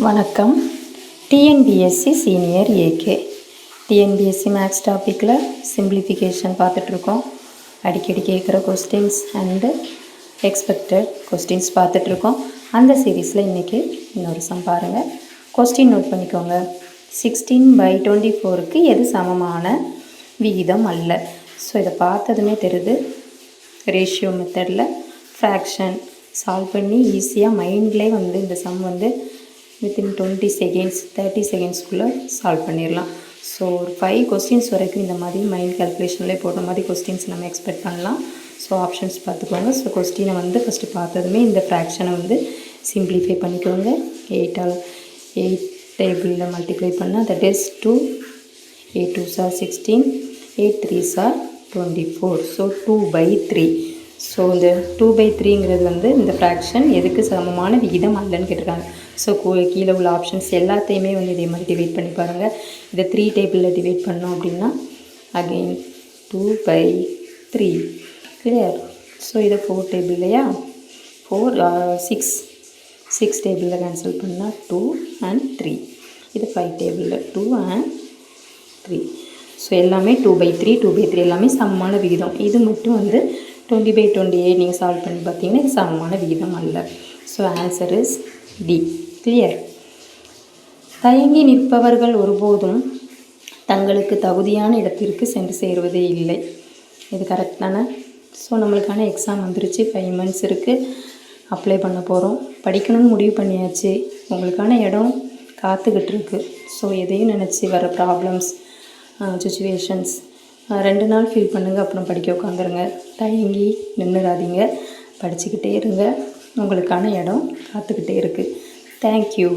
வணக்கம். TNPSC senior ஏகே TNPSC maths டாப்பிக்கில் சிம்பிளிஃபிகேஷன் பார்த்துட்ருக்கோம். அடிக்கடி கேட்குற கொஸ்டின்ஸ் அண்டு எக்ஸ்பெக்டட் கொஸ்டின்ஸ் பார்த்துட்ருக்கோம். அந்த சீரீஸில் இன்றைக்கி இன்னொரு சம் பாருங்கள். கொஸ்டின் நோட் பண்ணிக்கோங்க. 16/24க்கு எது சமமான விகிதம் அல்ல? ஸோ இதை பார்த்ததுமே தெரியுது. ரேஷியோ மெத்தடில் ஃப்ராக்ஷன் சால்வ் பண்ணி ஈஸியாக மைண்ட்லேயே இந்த சம் வித்தின் 20 செகண்ட்ஸ் 30 செகண்ட்ஸ்குள்ளே சால்வ் பண்ணிடலாம். ஸோ ஒரு 5 கொஸ்டின்ஸ் வரைக்கும் இந்த மாதிரி மைண்ட் கேல்குலேஷன்லேயே போடுற மாதிரி கொஸ்டின்ஸ் நம்ம எக்ஸ்பெக்ட் பண்ணலாம். ஸோ ஆப்ஷன்ஸ் பார்த்துக்கோங்க. ஸோ கொஸ்டினை ஃபஸ்ட்டு பார்த்ததுமே இந்த ஃப்ராக்ஷனை சிம்பிளிஃபை பண்ணிக்கோங்க. 8 டேபிளில் மல்டிப்ளை பண்ணால் that is 2. 8 2s are 16, 8 3s are 24. So 2/3. So இந்த 2/3ங்கிறது இந்த ஃப்ராக்ஷன் எதுக்கு சமமான விகிதம் அல்லன்னு கேட்டிருக்காங்க. ஸோ கீழே உள்ள ஆப்ஷன்ஸ் எல்லாத்தையுமே இதே மாதிரி டிவைட் பண்ணி பாருங்கள். இதை 3 டேபிளில் டிவைட் பண்ணோம் அப்படின்னா அகெயின் 2/3 கிளியர். ஸோ இதை 4 டேபிள் இல்லையா, 6 டேபிளில் கேன்சல் பண்ணால் 2 and 3. இது 5 டேபிளில் 2 and 3. ஸோ எல்லாமே 2/3 எல்லாமே சமமான விகிதம். இது மட்டும் 20/28 நீங்கள் சால்வ் பண்ணி பார்த்தீங்கன்னா இது சமமான விகிதம் அல்ல. So answer is D. Clear. தயங்கி நிற்பவர்கள் ஒருபோதும் தங்களுக்கு தகுதியான இடத்திற்கு சென்று சேருவதே இல்லை. இது கரெக்ட் தானே? ஸோ நம்மளுக்கான எக்ஸாம் வந்துருச்சு. 5 months இருக்குது. அப்ளை பண்ண போகிறோம். படிக்கணும்னு முடிவு பண்ணியாச்சு. உங்களுக்கான இடம் காத்துக்கிட்டு இருக்கு. ஸோ எதையும் நினச்சி வர ப்ராப்ளம்ஸ் சுச்சுவேஷன்ஸ் 2 நாள் ஃபீல் பண்ணுங்கள், அப்புறம் படிக்க உட்காந்துருங்க. தயங்கி நின்றுடாதீங்க, படிச்சுக்கிட்டே இருங்க. உங்களுக்கான இடம் காத்துக்கிட்டே இருக்குது. தேங்க்யூ.